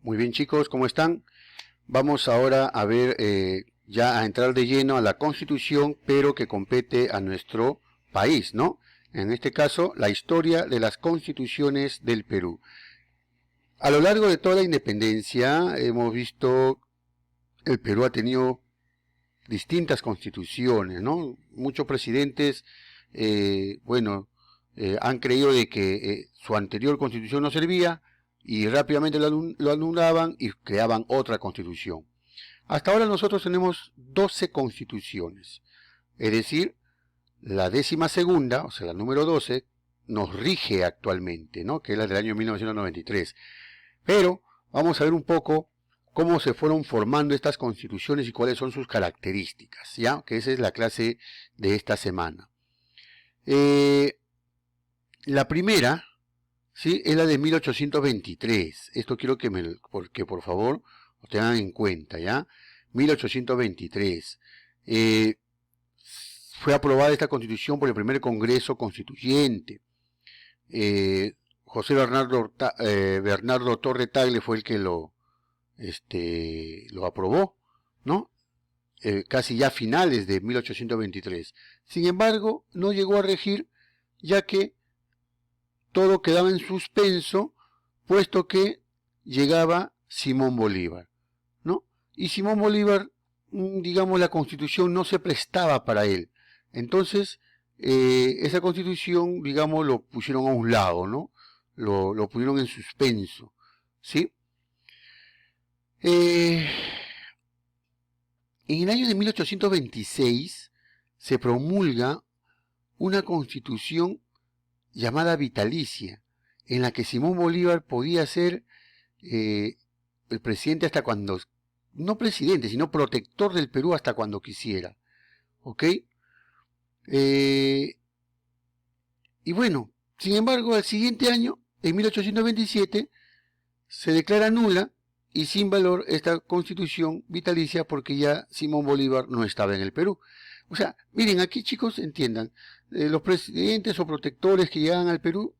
Muy bien, chicos, ¿cómo están? Vamos ahora a ver, ya a entrar de lleno a la Constitución, pero que compete a nuestro país, ¿no? En este caso, la historia de las constituciones del Perú. A lo largo de toda la independencia hemos visto el Perú ha tenido distintas constituciones, ¿no? Muchos presidentes, han creído de que su anterior constitución no servía y rápidamente lo anulaban y creaban otra constitución. Hasta ahora nosotros tenemos 12 constituciones, es decir, la 12ª, o sea, la número 12, nos rige actualmente, ¿no? Que es la del año 1993. Pero vamos a ver un poco cómo se fueron formando estas constituciones y cuáles son sus características, ¿ya? Que esa es la clase de esta semana. La primera, ¿sí? Es la de 1823. Esto quiero que por favor lo tengan en cuenta, ¿ya? 1823. Fue aprobada esta constitución por el primer Congreso Constituyente. José Bernardo Torre Tagle fue el que lo aprobó, ¿no? Casi ya a finales de 1823. Sin embargo, no llegó a regir, ya que todo quedaba en suspenso, puesto que llegaba Simón Bolívar, ¿no? Y Simón Bolívar, digamos, la Constitución no se prestaba para él. Entonces, esa Constitución, digamos, lo pusieron a un lado, ¿no? Lo pusieron en suspenso, ¿sí? En el año de 1826 se promulga una constitución llamada vitalicia, en la que Simón Bolívar podía ser el presidente hasta cuando, no presidente, sino protector del Perú hasta cuando quisiera. ¿Ok? Y bueno, sin embargo, al siguiente año, en 1827, se declara nula y sin valor esta constitución vitalicia porque ya Simón Bolívar no estaba en el Perú. O sea, miren, aquí chicos, entiendan, los presidentes o protectores que llegaban al Perú,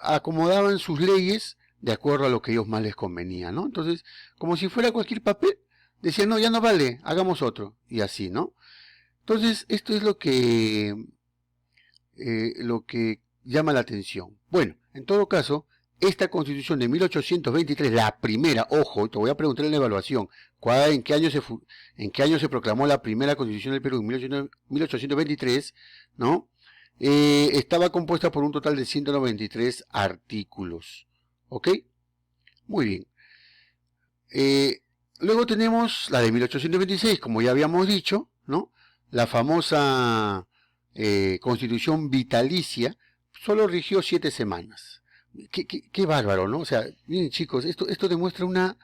acomodaban sus leyes de acuerdo a lo que ellos más les convenía, ¿no? Entonces, como si fuera cualquier papel, decían, no, ya no vale, hagamos otro, y así, ¿no? Entonces, esto es lo que llama la atención. Bueno, en todo caso, esta constitución de 1823, la primera, ojo, te voy a preguntar en la evaluación, ¿en qué año se proclamó la primera constitución del Perú? En 1823, ¿no? Estaba compuesta por un total de 193 artículos. ¿Ok? Muy bien. Luego tenemos la de 1826, como ya habíamos dicho, ¿no? La famosa constitución vitalicia, solo rigió 7 semanas. Qué bárbaro, ¿no? O sea, miren chicos, esto demuestra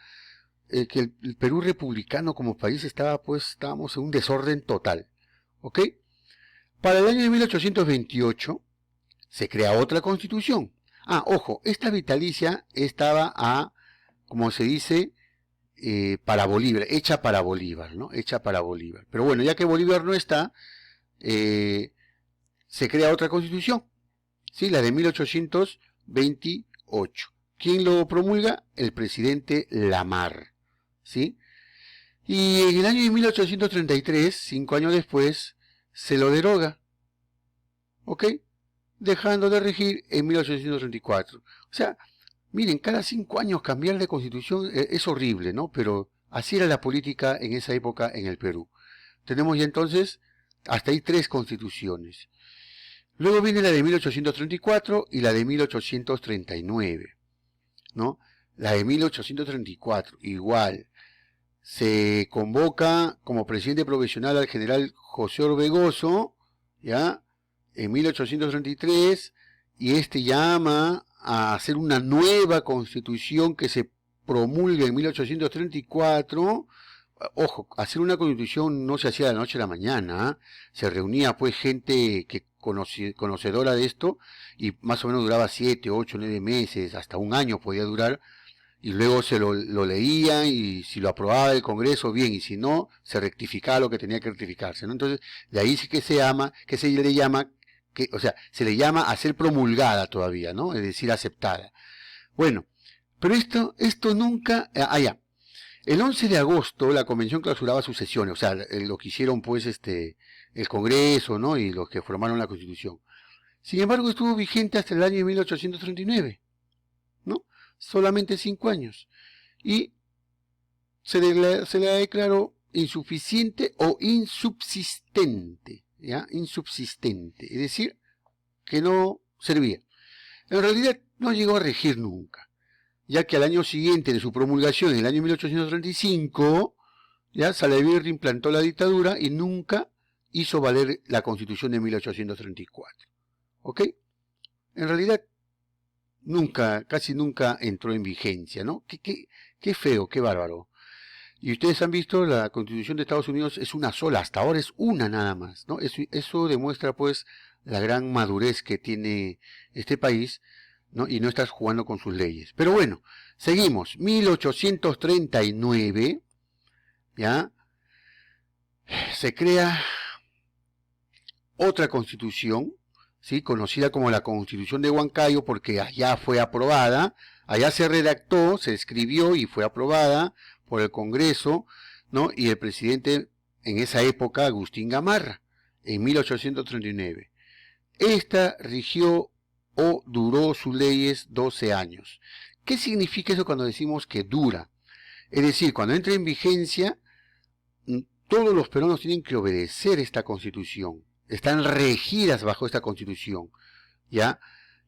que el Perú republicano como país estábamos en un desorden total. ¿Ok? Para el año de 1828 se crea otra constitución. Ojo, esta vitalicia estaba como se dice, para Bolívar, hecha para Bolívar, ¿no? Hecha para Bolívar. Pero bueno, ya que Bolívar no está, se crea otra constitución, ¿sí? La de 1828. ¿Quién lo promulga? El presidente Lamar, ¿sí? Y en el año de 1833, 5 años después, se lo deroga, ¿ok? Dejando de regir en 1834. O sea, miren, cada 5 años cambiar de constitución es horrible, ¿no? Pero así era la política en esa época en el Perú. Tenemos ya entonces, hasta ahí 3 constituciones. Luego viene la de 1834 y la de 1839, ¿no? La de 1834, igual. Se convoca como presidente provisional al general José Orbegoso, ¿ya? En 1833, y este llama a hacer una nueva constitución que se promulga en 1834. Ojo, hacer una constitución no se hacía de la noche a la mañana, ¿eh? Se reunía pues gente que conocedora de esto y más o menos duraba 7, 8, 9 meses, hasta un año podía durar, y luego se lo leían y si lo aprobaba el Congreso, bien, y si no, se rectificaba lo que tenía que rectificarse, ¿no? Entonces, de ahí sí que se le llama, se le llama a ser promulgada todavía, ¿no? Es decir, aceptada. Bueno, Pero esto nunca... ya. El 11 de agosto la convención clausuraba sus sesiones, o sea, lo que hicieron pues el Congreso, ¿no? Y los que formaron la Constitución. Sin embargo, estuvo vigente hasta el año de 1839, ¿no? Solamente 5 años. Y se le declaró insuficiente o insubsistente, ¿ya? Insubsistente, es decir, que no servía. En realidad no llegó a regir nunca, ya que al año siguiente de su promulgación, en el año 1835, ya Salaverry implantó la dictadura y nunca hizo valer la Constitución de 1834. ¿Ok? En realidad nunca, casi nunca entró en vigencia, ¿no? Qué feo, qué bárbaro. Y ustedes han visto, la Constitución de Estados Unidos es una sola, hasta ahora es una nada más, ¿no? Eso demuestra pues la gran madurez que tiene este país, ¿no? Y no estás jugando con sus leyes. Pero bueno, seguimos. 1839, ¿ya? Se crea otra constitución, ¿sí? Conocida como la Constitución de Huancayo, porque allá fue aprobada, allá se redactó, se escribió y fue aprobada por el Congreso, ¿no? Y el presidente en esa época, Agustín Gamarra, en 1839. Esta rigió o duró sus leyes 12 años. ¿Qué significa eso cuando decimos que dura? Es decir, cuando entra en vigencia, todos los peruanos tienen que obedecer esta Constitución. Están regidas bajo esta Constitución. ¿Ya?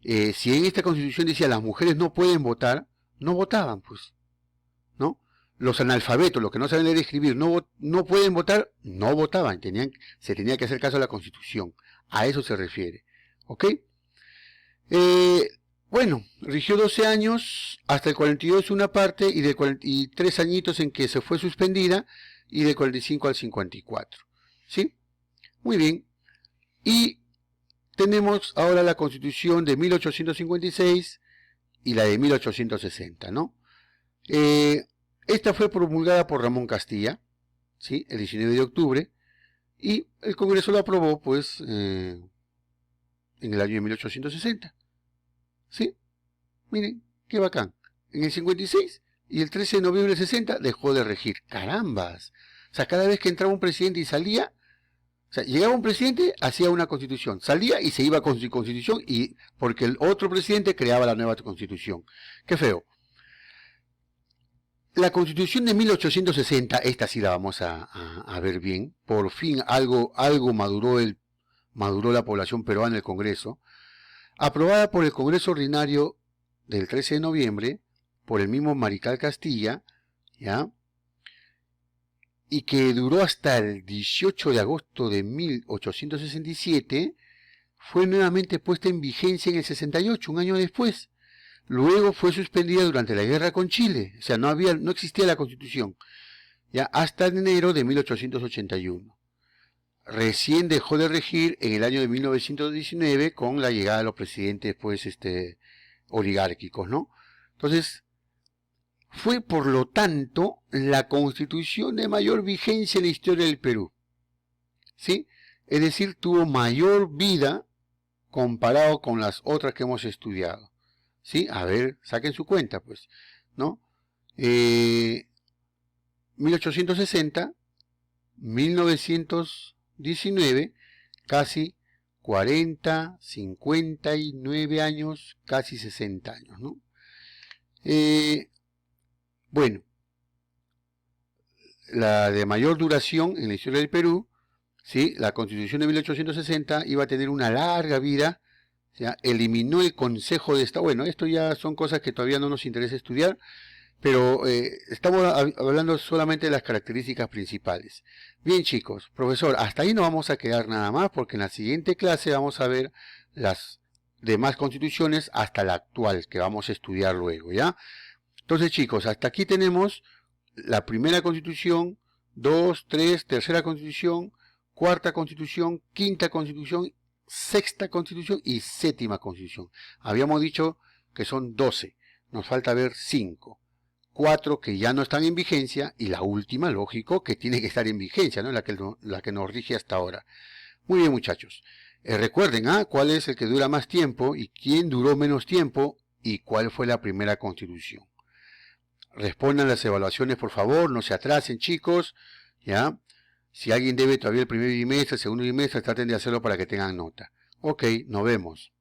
Si en esta Constitución decía las mujeres no pueden votar, no votaban, pues. ¿No? Los analfabetos, los que no saben leer y escribir, no pueden votar, no votaban. Se tenía que hacer caso a la Constitución. A eso se refiere. ¿Ok? Bueno, rigió 12 años, hasta el 42 una parte, y 3 añitos en que se fue suspendida, y del 45 al 54. ¿Sí? Muy bien. Y tenemos ahora la Constitución de 1856 y la de 1860, ¿no? Esta fue promulgada por Ramón Castilla, ¿sí? El 19 de octubre, y el Congreso lo aprobó, pues, en el año de 1860. ¿Sí? Miren, qué bacán. En el 56 y el 13 de noviembre del 60 dejó de regir. ¡Carambas! O sea, cada vez que entraba un presidente y salía, o sea, llegaba un presidente, hacía una constitución, salía y se iba con su constitución, y porque el otro presidente creaba la nueva constitución. ¡Qué feo! La Constitución de 1860, esta sí la vamos a ver bien, por fin algo maduró la población peruana en el Congreso, aprobada por el Congreso Ordinario del 13 de noviembre, por el mismo Marical Castilla, ¿ya? Y que duró hasta el 18 de agosto de 1867, fue nuevamente puesta en vigencia en el 68, un año después. Luego fue suspendida durante la guerra con Chile, o sea, no existía la Constitución, ya hasta enero de 1881. Recién dejó de regir en el año de 1919 con la llegada de los presidentes, pues, oligárquicos, ¿no? Entonces, fue por lo tanto la Constitución de mayor vigencia en la historia del Perú, ¿sí? Es decir, tuvo mayor vida comparado con las otras que hemos estudiado. ¿Sí? A ver, saquen su cuenta, pues, ¿no? 1860, 1919, casi 40, 59 años, casi 60 años, ¿no? Bueno, la de mayor duración en la historia del Perú, ¿sí? La Constitución de 1860 iba a tener una larga vida. O sea, eliminó el Consejo de Estado. Bueno, esto ya son cosas que todavía no nos interesa estudiar, pero estamos hablando solamente de las características principales. Bien, chicos, profesor, hasta ahí no vamos a quedar nada más, porque en la siguiente clase vamos a ver las demás constituciones hasta la actual, que vamos a estudiar luego, ¿ya? Entonces, chicos, hasta aquí tenemos la primera constitución, 2, 3, tercera constitución, cuarta constitución, quinta constitución, sexta constitución y séptima constitución. Habíamos dicho que son 12, nos falta ver 5, 4 que ya no están en vigencia y la última, lógico, que tiene que estar en vigencia, ¿no? la que nos rige hasta ahora. Muy bien, muchachos, recuerden cuál es el que dura más tiempo y quién duró menos tiempo y cuál fue la primera constitución. respondan las evaluaciones, por favor, no se atrasen, chicos, ¿ya? Si alguien debe todavía el primer bimestre, el segundo bimestre, traten de hacerlo para que tengan nota. Ok, nos vemos.